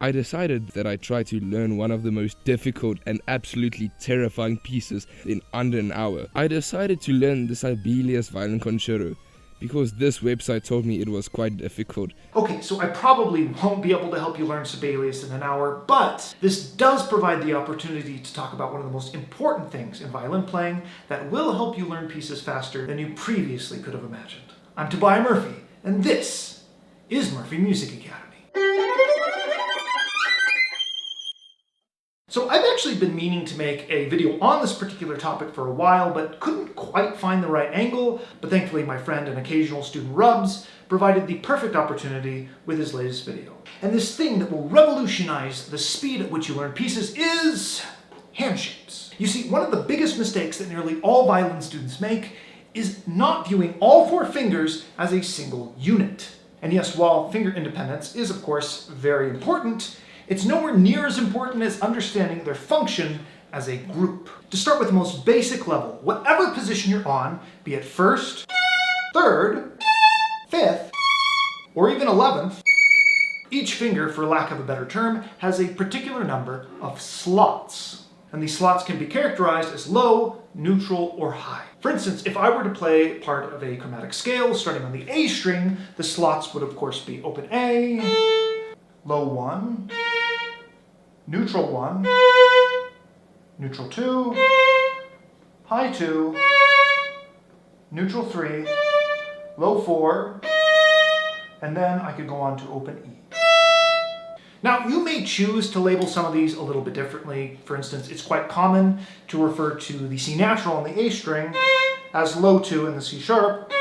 I decided that I'd try to learn one of the most difficult and absolutely terrifying pieces in under an hour. I decided to learn the Sibelius Violin Concerto because this website told me it was quite difficult. Okay, so I probably won't be able to help you learn Sibelius in an hour, but this does provide the opportunity to talk about one of the most important things in violin playing that will help you learn pieces faster than you previously could have imagined. I'm Tobias Murphy, and this is Murphy Music Academy. So I've actually been meaning to make a video on this particular topic for a while, but couldn't quite find the right angle, but thankfully my friend and occasional student Rubs provided the perfect opportunity with his latest video. And this thing that will revolutionize the speed at which you learn pieces is hand shapes. You see, one of the biggest mistakes that nearly all violin students make is not viewing all four fingers as a single unit. And yes, while finger independence is of course very important, it's nowhere near as important as understanding their function as a group. To start with the most basic level, whatever position you're on, be it first, third, fifth, or even 11th, each finger, for lack of a better term, has a particular number of slots. And these slots can be characterized as low, neutral, or high. For instance, if I were to play part of a chromatic scale starting on the A string, the slots would of course be open A, low 1, neutral 1, neutral 2, high 2, neutral 3, low 4, and then I could go on to open E. Now, you may choose to label some of these a little bit differently. For instance, it's quite common to refer to the C natural on the A string as low 2 in the C sharp,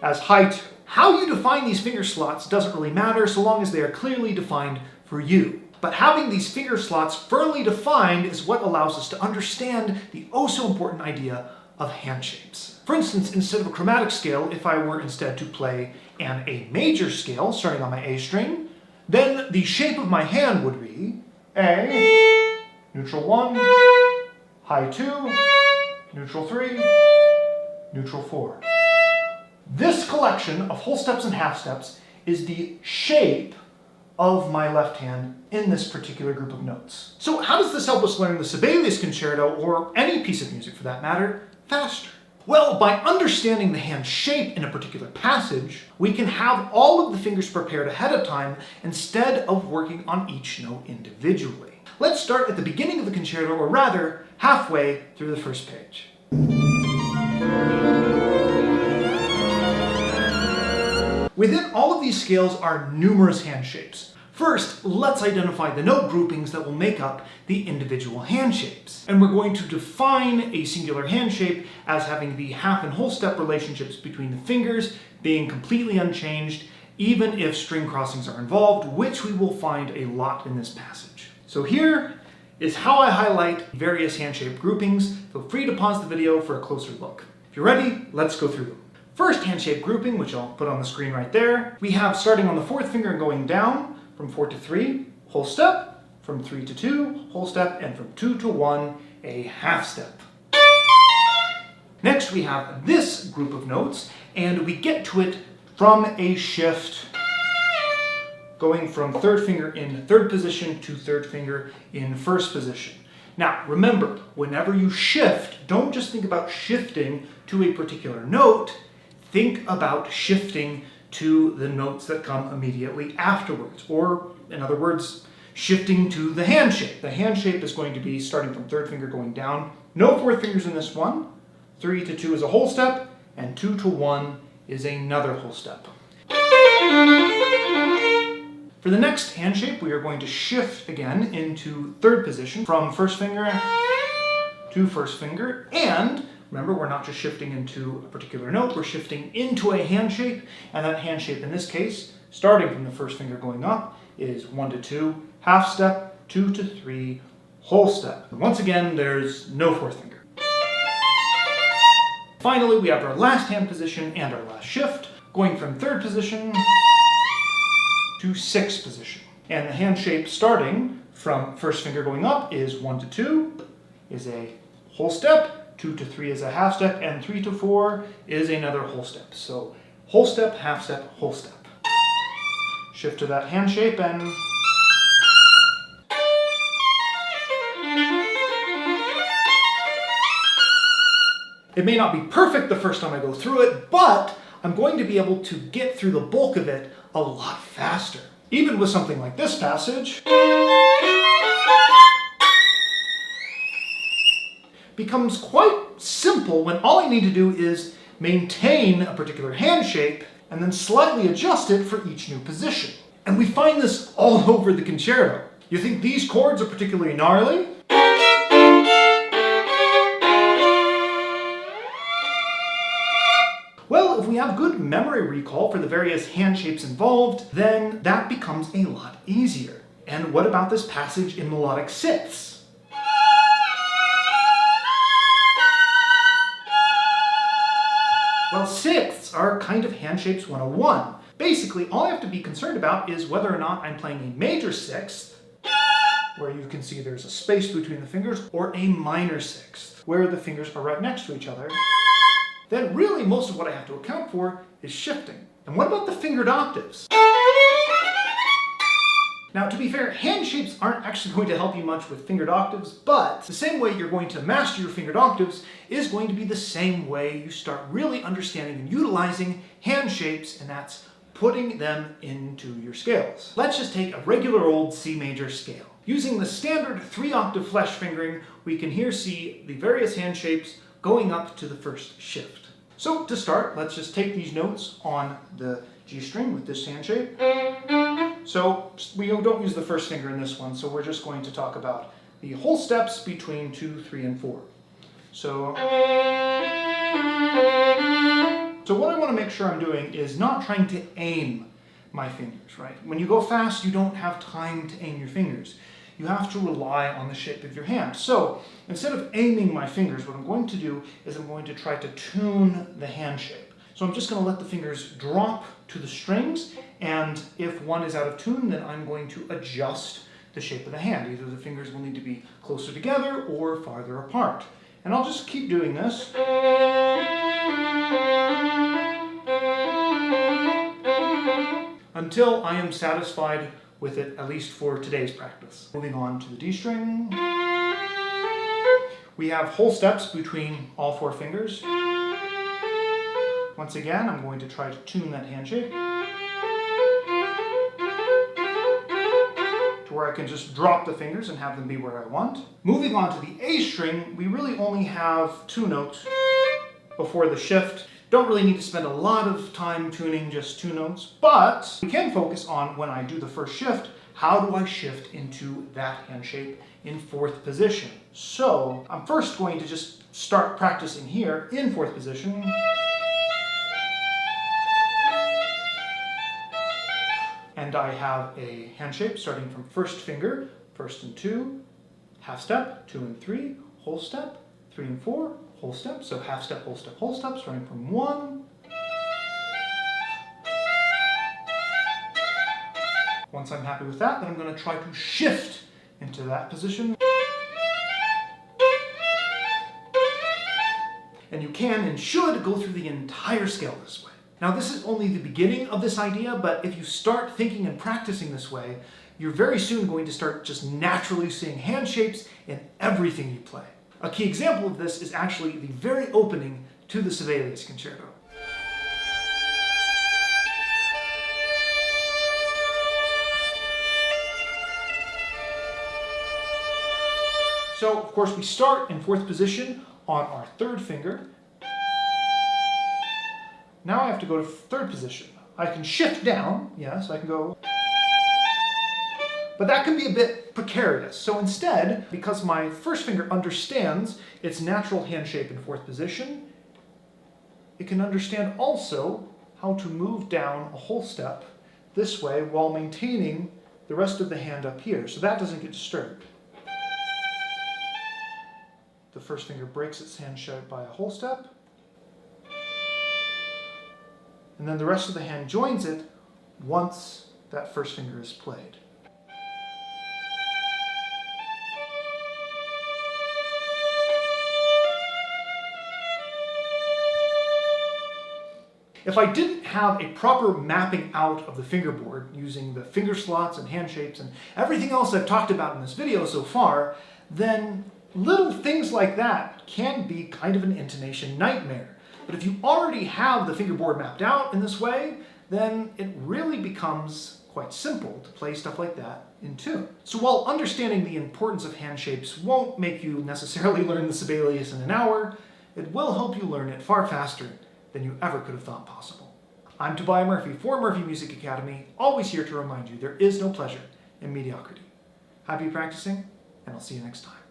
as high 2. How you define these finger slots doesn't really matter so long as they are clearly defined for you. But having these finger slots firmly defined is what allows us to understand the oh so important idea of hand shapes. For instance, instead of a chromatic scale, if I were instead to play an A major scale starting on my A string, then the shape of my hand would be A, neutral 1, high 2, neutral 3, neutral 4. This collection of whole steps and half steps is the shape of my left hand in this particular group of notes. So how does this help us learn the Sibelius Concerto, or any piece of music for that matter, faster? Well, by understanding the hand shape in a particular passage, we can have all of the fingers prepared ahead of time instead of working on each note individually. Let's start at the beginning of the concerto, or rather, halfway through the first page. Within all of these scales are numerous hand shapes. First, let's identify the note groupings that will make up the individual hand shapes. And we're going to define a singular hand shape as having the half and whole step relationships between the fingers being completely unchanged, even if string crossings are involved, which we will find a lot in this passage. So here is how I highlight various hand shape groupings. Feel free to pause the video for a closer look. If you're ready, let's go through them. First hand shape grouping, which I'll put on the screen right there, we have starting on the fourth finger and going down from 4 to 3, whole step, from 3 to 2, whole step, and from 2 to 1, a half step. Next we have this group of notes, and we get to it from a shift, going from third finger in third position to third finger in first position. Now, remember, whenever you shift, don't just think about shifting to a particular note, think about shifting to the notes that come immediately afterwards, or in other words, shifting to the hand shape. The hand shape is going to be starting from third finger going down. No fourth fingers in this one. 3 to 2 is a whole step, and 2 to 1 is another whole step. For the next hand shape, we are going to shift again into third position from first finger to first finger, and remember, we're not just shifting into a particular note, we're shifting into a hand shape, and that hand shape in this case, starting from the first finger going up, is 1 to 2, half step, 2 to 3, whole step. And once again, there's no fourth finger. Finally, we have our last hand position and our last shift, going from third position to sixth position. And the hand shape starting from first finger going up is 1 to 2, is a whole step, 2 to 3 is a half step, and 3 to 4 is another whole step. So whole step, half step, whole step. Shift to that hand shape and It may not be perfect the first time I go through it, but I'm going to be able to get through the bulk of it a lot faster. Even with something like this passage, becomes quite simple when all I need to do is maintain a particular hand shape and then slightly adjust it for each new position. And we find this all over the concerto. You think these chords are particularly gnarly? Well, if we have good memory recall for the various hand shapes involved, then that becomes a lot easier. And what about this passage in melodic sixths? Well, sixths are kind of hand shapes 101. Basically, all I have to be concerned about is whether or not I'm playing a major sixth, where you can see there's a space between the fingers, or a minor sixth, where the fingers are right next to each other. Then really most of what I have to account for is shifting. And what about the fingered octaves? Now, to be fair, hand shapes aren't actually going to help you much with fingered octaves, but the same way you're going to master your fingered octaves is going to be the same way you start really understanding and utilizing hand shapes, and that's putting them into your scales. Let's just take a regular old C major scale. Using the standard 3-octave flesh fingering, we can here see the various hand shapes going up to the first shift. So to start, let's just take these notes on the G string with this hand shape. So we don't use the first finger in this one, so we're just going to talk about the whole steps between 2, 3, and 4. So what I want to make sure I'm doing is not trying to aim my fingers, right? When you go fast, you don't have time to aim your fingers. You have to rely on the shape of your hand. So instead of aiming my fingers, what I'm going to do is I'm going to try to tune the hand shape. So I'm just going to let the fingers drop to the strings, and if one is out of tune, then I'm going to adjust the shape of the hand. Either the fingers will need to be closer together or farther apart. And I'll just keep doing this until I am satisfied with it, at least for today's practice. Moving on to the D string. We have whole steps between all 4 fingers. Once again, I'm going to try to tune that hand shape to where I can just drop the fingers and have them be where I want. Moving on to the A string, we really only have 2 notes before the shift. Don't really need to spend a lot of time tuning just 2 notes, but we can focus on when I do the first shift, how do I shift into that hand shape in 4th position? So I'm first going to just start practicing here in 4th position. And I have a hand shape starting from first finger, 1st and 2, half step, 2 and 3, whole step, 3 and 4, whole step, so half step, whole step, whole step, starting from 1. Once I'm happy with that, then I'm going to try to shift into that position. And you can and should go through the entire scale this way. Now, this is only the beginning of this idea, but if you start thinking and practicing this way, you're very soon going to start just naturally seeing hand shapes in everything you play. A key example of this is actually the very opening to the Sibelius Concerto. So, of course, we start in 4th position on our 3rd finger. Now I have to go to 3rd position. I can shift down, yes, I can go, but that can be a bit precarious. So instead, because my first finger understands its natural hand shape in 4th position, it can understand also how to move down a whole step this way while maintaining the rest of the hand up here, so that doesn't get disturbed. The first finger breaks its hand shape by a whole step, and then the rest of the hand joins it once that first finger is played. If I didn't have a proper mapping out of the fingerboard using the finger slots and hand shapes and everything else I've talked about in this video so far, then Little things like that can be kind of an intonation nightmare. But if you already have the fingerboard mapped out in this way, then it really becomes quite simple to play stuff like that in tune. So while understanding the importance of hand shapes won't make you necessarily learn the Sibelius in an hour, it will help you learn it far faster than you ever could have thought possible. I'm Tobiah Murphy for Murphy Music Academy, always here to remind you there is no pleasure in mediocrity. Happy practicing, and I'll see you next time.